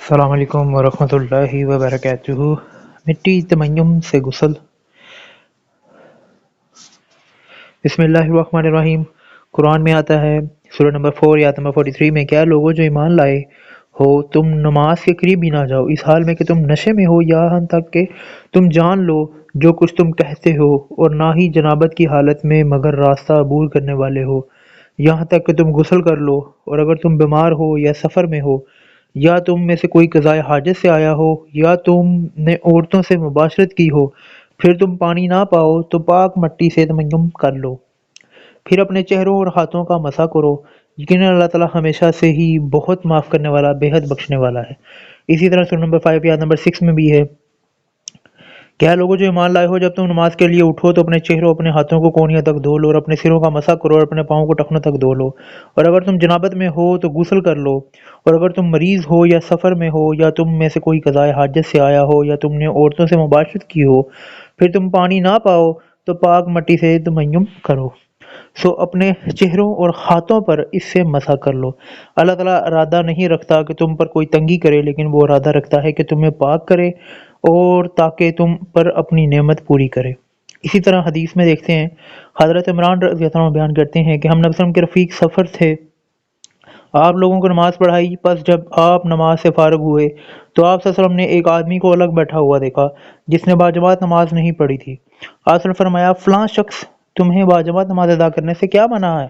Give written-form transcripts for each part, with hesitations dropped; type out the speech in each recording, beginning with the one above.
السلام علیکم ورحمۃ اللہ وبرکاتہ۔ مٹی تیمم سے غسل۔ بسم اللہ الرحمن الرحیم۔ قرآن میں آتا ہے سورہ نمبر 4 آیت نمبر 43 میں، کیا لوگوں جو ایمان لائے ہو تم نماز کے قریب بھی نہ جاؤ اس حال میں کہ تم نشے میں ہو، یہاں تک کہ تم جان لو جو کچھ تم کہتے ہو، اور نہ ہی جنابت کی حالت میں مگر راستہ عبور کرنے والے ہو، یہاں تک کہ تم غسل کر لو، اور اگر تم بیمار ہو یا سفر میں ہو، یا تم میں سے کوئی قضائے حاجت سے آیا ہو، یا تم نے عورتوں سے مباشرت کی ہو، پھر تم پانی نہ پاؤ تو پاک مٹی سے تیمم کر لو، پھر اپنے چہروں اور ہاتھوں کا مسح کرو، یقیناً اللہ تعالیٰ ہمیشہ سے ہی بہت معاف کرنے والا، بے حد بخشنے والا ہے۔ اسی طرح سورہ نمبر 5 آیت نمبر 6 میں بھی ہے، کیا لوگوں جو ایمان لائے ہو جب تم نماز کے لیے اٹھو تو اپنے چہروں اپنے ہاتھوں کو کونیاں تک دھو لو، اور اپنے سروں کا مسح کرو، اور اپنے پاؤں کو ٹخنوں تک دھو لو، اور اگر تم جنابت میں ہو تو غسل کر لو، اور اگر تم مریض ہو یا سفر میں ہو، یا تم میں سے کوئی قضائے حاجت سے آیا ہو، یا تم نے عورتوں سے مباشرت کی ہو، پھر تم پانی نہ پاؤ تو پاک مٹی سے تیمم کرو، سو اپنے چہروں اور ہاتھوں پر اس سے مسح کر لو۔ اللہ تعالیٰ ارادہ نہیں رکھتا کہ تم پر کوئی تنگی کرے، لیکن وہ ارادہ رکھتا ہے کہ تمہیں پاک کرے اور تاکہ تم پر اپنی نعمت پوری کرے۔ اسی طرح حدیث میں دیکھتے ہیں، حضرت عمران رضی اللہ عنہ بیان کرتے ہیں کہ ہم نبی صلی اللہ علیہ وسلم کے رفیق سفر تھے، آپ لوگوں کو نماز پڑھائی، پس جب آپ نماز سے فارغ ہوئے تو آپ صلی اللہ علیہ وسلم نے ایک آدمی کو الگ بیٹھا ہوا دیکھا جس نے باجماعت نماز نہیں پڑھی تھی۔ آپ صلی اللہ علیہ وسلم نے فرمایا، فلاں شخص تمہیں باجماعت نماز ادا کرنے سے کیا منع ہے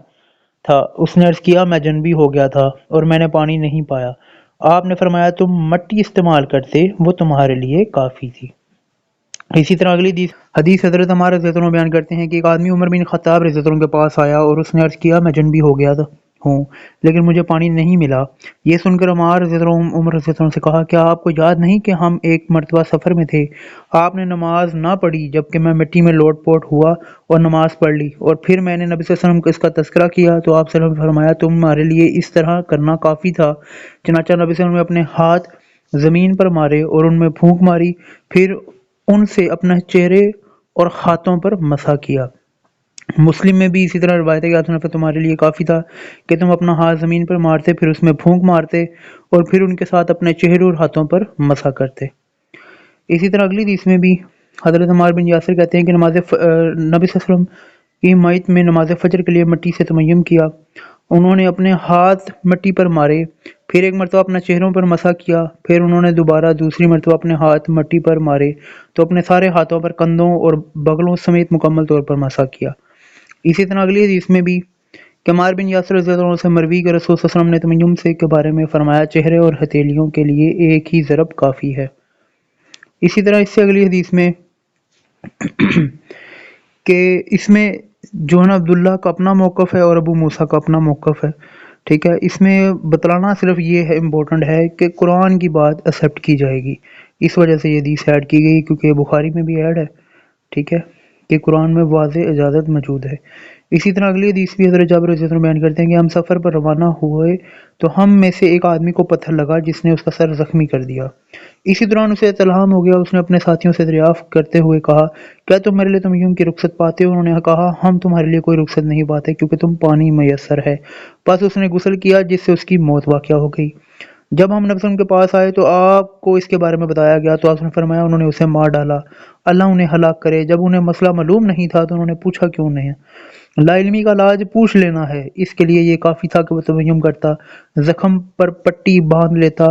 تھا؟ اس نے عرض کیا، میں جنبی ہو گیا تھا اور میں نے پانی نہیں پایا۔ آپ نے فرمایا، تم مٹی استعمال کرتے، وہ تمہارے لیے کافی تھی۔ اسی طرح اگلی حدیث حضرت عمار رضی اللہ عنہ بیان کرتے ہیں کہ ایک آدمی عمر بن خطاب رضی اللہ عنہ کے پاس آیا اور اس نے عرض کیا، میں جنبی ہو گیا ہوں لیکن مجھے پانی نہیں ملا۔ یہ سن کر عمار رضی اللہ عنہ عمر رضی اللہ عنہ سے کہا، کیا آپ کو یاد نہیں کہ ہم ایک مرتبہ سفر میں تھے، آپ نے نماز نہ پڑھی جبکہ میں مٹی میں لوٹ پوٹ ہوا اور نماز پڑھ لی، اور پھر میں نے نبی صلی اللہ علیہ وسلم کو اس کا تذکرہ کیا تو آپ صلی اللہ علیہ وسلم نے فرمایا، تمہارے لیے اس طرح کرنا کافی تھا۔ چنانچہ نبی صلی اللہ علیہ وسلم نے اپنے ہاتھ زمین پر مارے اور ان میں پھونک ماری، پھر ان سے اپنے چہرے اور ہاتھوں پر مسح کیا۔ مسلم میں بھی اسی طرح روایت ہے کہ آپ نے تمہارے لیے کافی تھا کہ تم اپنا ہاتھ زمین پر مارتے، پھر اس میں پھونک مارتے، اور پھر ان کے ساتھ اپنے چہروں اور ہاتھوں پر مسح کرتے۔ اسی طرح اگلی حدیث میں بھی حضرت عمار بن یاسر کہتے ہیں کہ نبی صلی اللہ علیہ وسلم کی مئیت میں نماز فجر کے لیے مٹی سے تیمم کیا، انہوں نے اپنے ہاتھ مٹی پر مارے، پھر ایک مرتبہ اپنے چہروں پر مسح کیا، پھر انہوں نے دوبارہ دوسری مرتبہ اپنے ہاتھ مٹی پر مارے تو اپنے سارے ہاتھوں پر، کندھوں اور بغلوں سمیت مکمل طور پر مسح کیا۔ اسی طرح اگلی حدیث میں بھی کہ عمار بن یاسر رضی اللہ عنہ سے مروی کہ رسول صلی اللہ علیہ وسلم نے تیمم سے کے بارے میں فرمایا، چہرے اور ہتھیلیوں کے لیے ایک ہی ضرب کافی ہے۔ اسی طرح اس سے اگلی حدیث میں کہ اس میں جو ہے نا عبداللہ کا اپنا موقف ہے اور ابو موسیٰ کا اپنا موقف ہے، ٹھیک ہے۔ اس میں بتلانا صرف یہ ہے امپورٹنٹ ہے کہ قرآن کی بات ایکسیپٹ کی جائے گی، اس وجہ سے یہ حدیث ایڈ کی گئی، کیونکہ بخاری میں بھی ایڈ ہے، ٹھیک ہے، کہ قرآن میں واضح اجازت موجود ہے۔ اسی طرح اگلی حدیث بھی حضرت جابر رضی اللہ عنہ بیان کرتے ہیں کہ ہم سفر پر روانہ ہوئے تو ہم میں سے ایک آدمی کو پتھر لگا جس نے اس کا سر زخمی کر دیا۔ اسی دوران اسے الہام ہو گیا، اس نے اپنے ساتھیوں سے دریافت کرتے ہوئے کہا، کیا تم میرے لیے تیمم کی رخصت پاتے ہو؟ انہوں نے کہا، ہم تمہارے لیے کوئی رخصت نہیں پاتے کیونکہ تم پانی میسر ہے۔ پس اس نے غسل کیا جس سے اس کی موت واقع ہو گئی۔ جب ہم نبی صلی اللہ علیہ وسلم کے پاس آئے تو آپ کو اس کے بارے میں بتایا گیا تو آپ نے فرمایا، انہوں نے اسے مار ڈالا، اللہ انہیں ہلاک کرے۔ جب انہیں مسئلہ معلوم نہیں تھا تو انہوں نے پوچھا، کیوں نہیں؟ لا علمی کا علاج پوچھ لینا ہے، اس کے لیے یہ کافی تھا کہ وہ تیمم کرتا، زخم پر پٹی باندھ لیتا،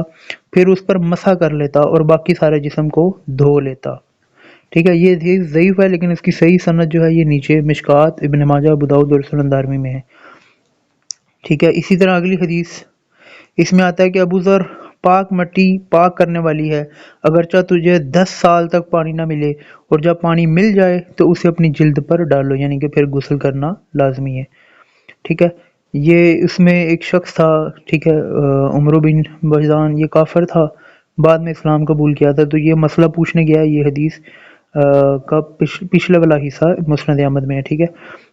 پھر اس پر مسح کر لیتا اور باقی سارے جسم کو دھو لیتا، ٹھیک ہے۔ یہ حدیث ضعیف ہے لیکن اس کی صحیح سند جو ہے یہ نیچے مشکات، ابن ماجہ، ابو داؤد اور سنن دارمی میں ہے، ٹھیک ہے۔ اسی طرح اگلی حدیث اس میں آتا ہے کہ ابو ذر، پاک مٹی پاک کرنے والی ہے، اگرچہ تجھے 10 سال تک پانی نہ ملے، اور جب پانی مل جائے تو اسے اپنی جلد پر ڈالو، یعنی کہ پھر غسل کرنا لازمی ہے، ٹھیک ہے۔ یہ اس میں ایک شخص تھا، ٹھیک ہے، عمرو بن بجدان، یہ کافر تھا، بعد میں اسلام قبول کیا تھا، تو یہ مسئلہ پوچھنے گیا ہے۔ یہ حدیث کا پچھلے والا حصہ مسند احمد میں ہے، ٹھیک ہے۔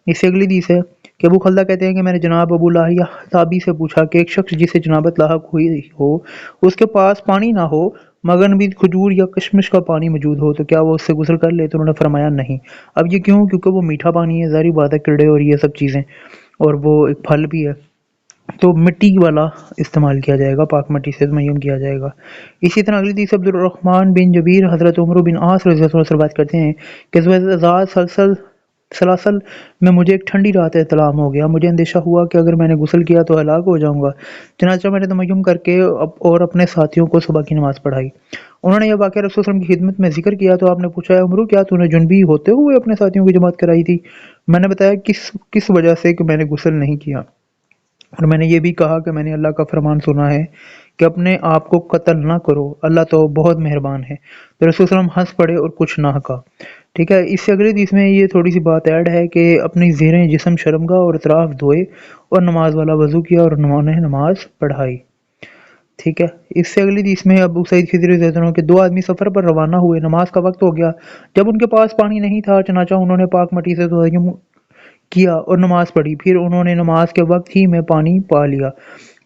اس سے اگلی حدیث ہے کہ ابو خلدہ کہتے ہیں کہ میں نے جناب ابو لاہیہ تابی سے پوچھا کہ ایک شخص جسے جنابت لاحق ہوئی ہو، اس کے پاس پانی نہ ہو مگر بھی کھجور یا کشمش کا پانی موجود ہو، تو کیا وہ اس سے غسل کر لے؟ تو انہوں نے فرمایا نہیں۔ اب یہ کیوں؟ کیونکہ وہ میٹھا پانی ہے، ظاہری بات ہے، کیڑے اور یہ سب چیزیں، اور وہ ایک پھل بھی ہے، تو مٹی والا استعمال کیا جائے گا، پاک مٹی سے تیمم کیا جائے گا۔ اسی طرح اگلی حدیث عبدالرحمن بن جبیر حضرت عمر بن عاص رضی اللہ عنہ سے روایت کرتے ہیں کہ ذات سلاسل میں مجھے ایک ٹھنڈی رات احتلام ہو گیا، مجھے اندیشہ ہوا کہ اگر میں نے غسل کیا تو ہلاک ہو جاؤں گا، چنانچہ میں نے تیمم کر کے اور اپنے ساتھیوں کو صبح کی نماز پڑھائی۔ انہوں نے یہ واقعہ رسول صلی اللہ علیہ وسلم کی خدمت میں ذکر کیا تو آپ نے پوچھا، اے عمرو، کیا تو نے جنبی ہوتے ہوئے اپنے ساتھیوں کی جماعت کرائی تھی؟ میں نے بتایا کس وجہ سے کہ میں نے غسل نہیں کیا، اور میں نے یہ بھی کہا کہ میں نے اللہ کا فرمان سنا ہے کہ اپنے آپ کو قتل نہ کرو، اللہ تو بہت مہربان ہے۔ تو رسول صلی اللہ علیہ وسلم ہنس پڑے اور کچھ نہ کہا۔ ٹھیک ہے، اس سے اگلے حدیث میں یہ تھوڑی سی بات ایڈ ہے کہ اپنی زیریں جسم شرمگاہ اور اطراف دھوئے اور نماز والا وضو کیا اور انہوں نے نماز پڑھائی۔ ٹھیک ہے، اس سے اگلی حدیث میں ابو سعید خدری رضی اللہ عنہ کے دو آدمی سفر پر روانہ ہوئے، نماز کا وقت ہو گیا، جب ان کے پاس پانی نہیں تھا، چنانچہ انہوں نے پاک مٹی سے تیمم کیا اور نماز پڑھی، پھر انہوں نے نماز کے وقت ہی میں پانی پا لیا،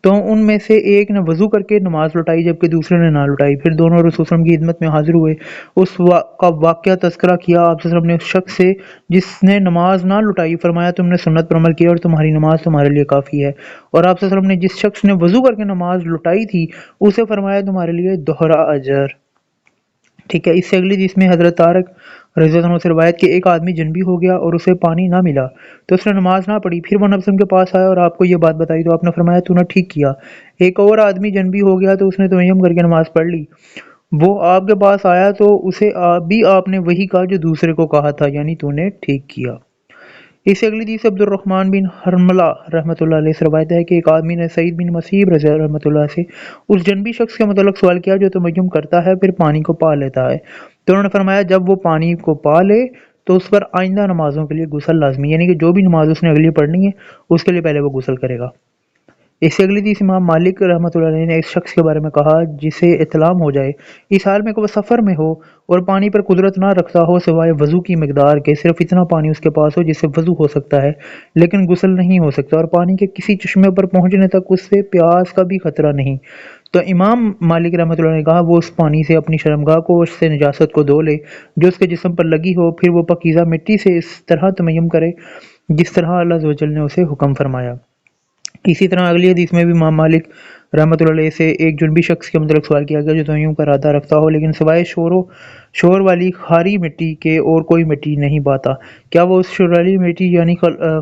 تو ان میں سے ایک نے وضو کر کے نماز لوٹائی جبکہ دوسرے نے نہ لوٹائی، پھر دونوں رسول صلی اللہ علیہ وسلم کی خدمت میں حاضر ہوئے، اس کا واقعہ تذکرہ کیا، آپ صلی اللہ علیہ وسلم نے اس شخص سے جس نے نماز نہ لوٹائی فرمایا، تم نے سنت پر عمل کیا اور تمہاری نماز تمہارے لیے کافی ہے، اور آپ صلی اللہ علیہ وسلم نے جس شخص نے وضو کر کے نماز لوٹائی تھی اسے فرمایا تمہارے لیے دوہرا اجر۔ ٹھیک ہے، اس سے اگلی جس میں حضرت طارق رضی اللہ عنہ سے روایت کہ ایک آدمی جنبی ہو گیا اور اسے پانی نہ ملا تو اس نے نماز نہ پڑھی، پھر وہ نبی صلی اللہ علیہ وسلم کے پاس آیا اور آپ کو یہ بات بتائی تو آپ نے فرمایا تو نے ٹھیک کیا۔ ایک اور آدمی جنبی ہو گیا تو اس نے تیمم کر کے نماز پڑھ لی، وہ آپ کے پاس آیا تو اسے بھی آپ نے وہی کہا جو دوسرے کو کہا تھا، یعنی تو نے ٹھیک کیا۔ اس سے اگلی حدیث عبد الرحمن بن حرملہ رحمۃ اللہ علیہ سے روایت ہے کہ ایک آدمی نے سعید بن مسیب رضی اللہ رحمۃ اللہ سے اس جنبی شخص کے متعلق سوال کیا جو تیمم کرتا ہے پھر پانی کو پا لیتا ہے، تو انہوں نے فرمایا جب وہ پانی کو پا لے تو اس پر آئندہ نمازوں کے لیے غسل لازمی، یعنی کہ جو بھی نماز اس نے اگلی پڑھنی ہے اس کے لیے پہلے وہ غسل کرے گا۔ اس سے اگلی حدیث امام مالک رحمۃ اللہ علیہ نے ایک شخص کے بارے میں کہا جسے اطلام ہو جائے اس حال میں کہ وہ سفر میں ہو اور پانی پر قدرت نہ رکھتا ہو سوائے وضو کی مقدار کے، صرف اتنا پانی اس کے پاس ہو جس سے وضو ہو سکتا ہے لیکن غسل نہیں ہو سکتا، اور پانی کے کسی چشمے پر پہنچنے تک اس سے پیاس کا بھی خطرہ نہیں، تو امام مالک رحمۃ اللہ نے کہا وہ اس پانی سے اپنی شرمگاہ کو اور اس سے نجاست کو دھو لے جو اس کے جسم پر لگی ہو، پھر وہ پاکیزہ مٹی سے اس طرح تیمم کرے جس طرح اللہ عز و جل نے اسے حکم فرمایا۔ اسی طرح اگلی حدیث میں بھی امام مالک رحمۃ اللہ علیہ سے ایک جنبی شخص کے متعلق سوال کیا گیا جو تیمم کا ارادہ رکھتا ہو لیکن سوائے شور والی کھاری مٹی کے اور کوئی مٹی نہیں پاتا، کیا وہ اس شور والی مٹی یعنی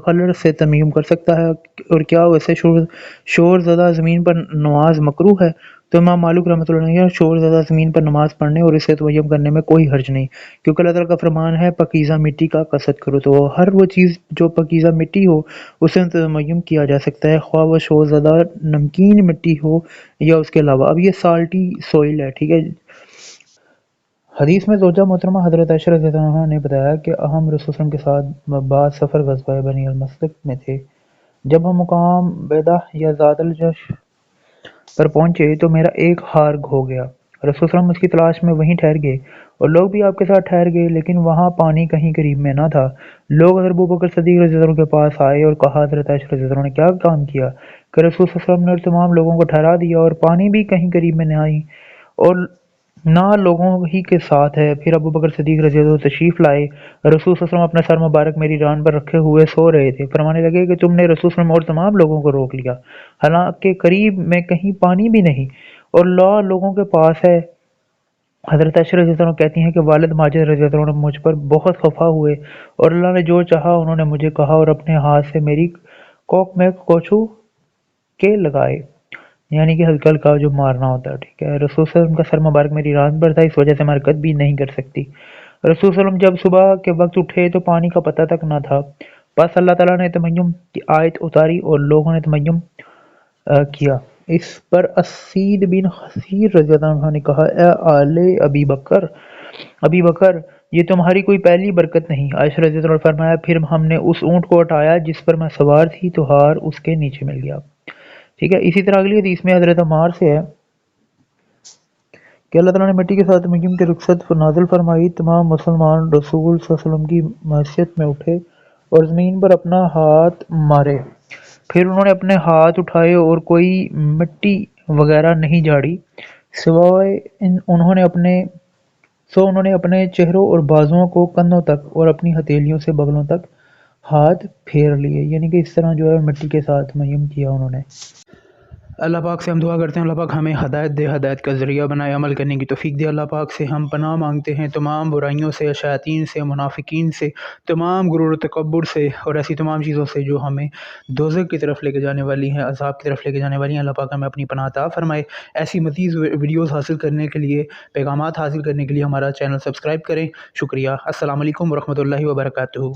خلر سے تیمم کر سکتا ہے، اور کیا ویسے شور زدہ زمین پر نماز مکروہ ہے؟ تو امام مالک رحمۃ اللہ علیہ شور زدہ زمین پر نماز پڑھنے اور اسے تیمم کرنے میں کوئی حرج نہیں، کیونکہ اللہ تعالیٰ کا فرمان ہے پاکیزہ مٹی کا قصد کرو، تو ہر وہ چیز جو پاکیزہ مٹی ہو اسے تیمم کیا جا سکتا ہے، خواہ وہ شور زدہ نمکین مٹی ہو یا اس کے علاوہ۔ اب یہ سالٹی سوئل ہے، ٹھیک ہے۔ حدیث میں زوجہ محترمہ حضرت عائشہ رضی اللہ عنہا نے بتایا کہ ہم رسول صلی اللہ علیہ وسلم کے ساتھ بعد سفر غزوہ بنی المصطلق میں تھے، جب ہم مقام بیدہ یا ذات الجش پر پہنچے تو میرا ایک ہار کھو گیا، رسول صلی اللہ علیہ وسلم اس کی تلاش میں وہیں ٹھہر گئے اور لوگ بھی آپ کے ساتھ ٹھہر گئے، لیکن وہاں پانی کہیں قریب میں نہ تھا۔ لوگ حضرت ابوبکر صدیق رضی اللہ عنہ کے پاس آئے اور کہا حضرت عائشہ رضی اللہ عنہ نے کیا کام کیا کہ رسول صلی اللہ علیہ وسلم نے تمام لوگوں کو ٹھہرا دیا اور پانی بھی کہیں قریب میں نہ آئی اور نہ لوگوں ہی کے ساتھ ہے۔ پھر ابوبکر صدیق رضی اللہ عنہ تشریف لائے، رسول صلی اللہ علیہ وسلم اپنا سر مبارک میری ران پر رکھے ہوئے سو رہے تھے، فرمانے لگے کہ تم نے رسول صلی اللہ علیہ وسلم اور تمام لوگوں کو روک لیا حالانکہ قریب میں کہیں پانی بھی نہیں اور اللہ لوگوں کے پاس ہے۔ حضرت عائشہ رضی اللہ عنہ کہتی ہیں کہ والد ماجد رضی اللہ عنہ مجھ پر بہت خفا ہوئے اور اللہ نے جو چاہا انہوں نے مجھے کہا اور اپنے ہاتھ سے میری کوکھ میں کوچو کے لگائے، یعنی کہ ہلکا ہلکا جو مارنا ہوتا ہے، ٹھیک ہے۔ رسول صلی اللہ علیہ وسلم کا سر مبارک میری ران پر تھا، اس وجہ سے میں حرکت بھی نہیں کر سکتی۔ رسول صلی اللہ علیہ وسلم جب صبح کے وقت اٹھے تو پانی کا پتہ تک نہ تھا، بس اللہ تعالیٰ نے تیمم کی آیت اتاری اور لوگوں نے تیمم کیا۔ اس پر اسید بن خصیر رضی اللہ عنہ نے کہا اے آل ابی بکر یہ تمہاری کوئی پہلی برکت نہیں۔ عائشہ رضی اللہ عنہ نے فرمایا پھر ہم نے اس اونٹ کو ہٹایا جس پر میں سوار تھی تو ہار اس کے نیچے مل گیا، ٹھیک ہے۔ اسی طرح اگلی حدیث میں حضرت عمار سے ہے کہ اللہ تعالیٰ نے مٹی کے ساتھ تیمم کی رخصت نازل فرمائی، تمام مسلمان رسول صلی اللہ علیہ وسلم کی معصیت میں اٹھے اور زمین پر اپنا ہاتھ مارے، پھر انہوں نے اپنے ہاتھ اٹھائے اور کوئی مٹی وغیرہ نہیں جھاڑی سوائے انہوں نے اپنے چہروں اور بازوؤں کو کندھوں تک اور اپنی ہتھیلیوں سے بغلوں تک ہاتھ پھیر لیے، یعنی کہ اس طرح جو ہے مٹی کے ساتھ میم کیا انہوں نے۔ اللہ پاک سے ہم دعا کرتے ہیں اللہ پاک ہمیں ہدایت دے، ہدایت کا ذریعہ بنائے، عمل کرنے کی توفیق دے۔ اللہ پاک سے ہم پناہ مانگتے ہیں تمام برائیوں سے، شیاطین سے، منافقین سے، تمام غرور و تکبر سے اور ایسی تمام چیزوں سے جو ہمیں دوزخ کی طرف لے کے جانے والی ہیں، عذاب کی طرف لے کے جانے والی ہیں۔ اللہ پاک ہمیں اپنی پناہ عطا فرمائے۔ ایسی مزید ویڈیوز حاصل کرنے کے لیے، پیغامات حاصل کرنے کے لیے ہمارا چینل سبسکرائب کریں۔ شکریہ۔ السلام علیکم ورحمۃ اللہ وبرکاتہ۔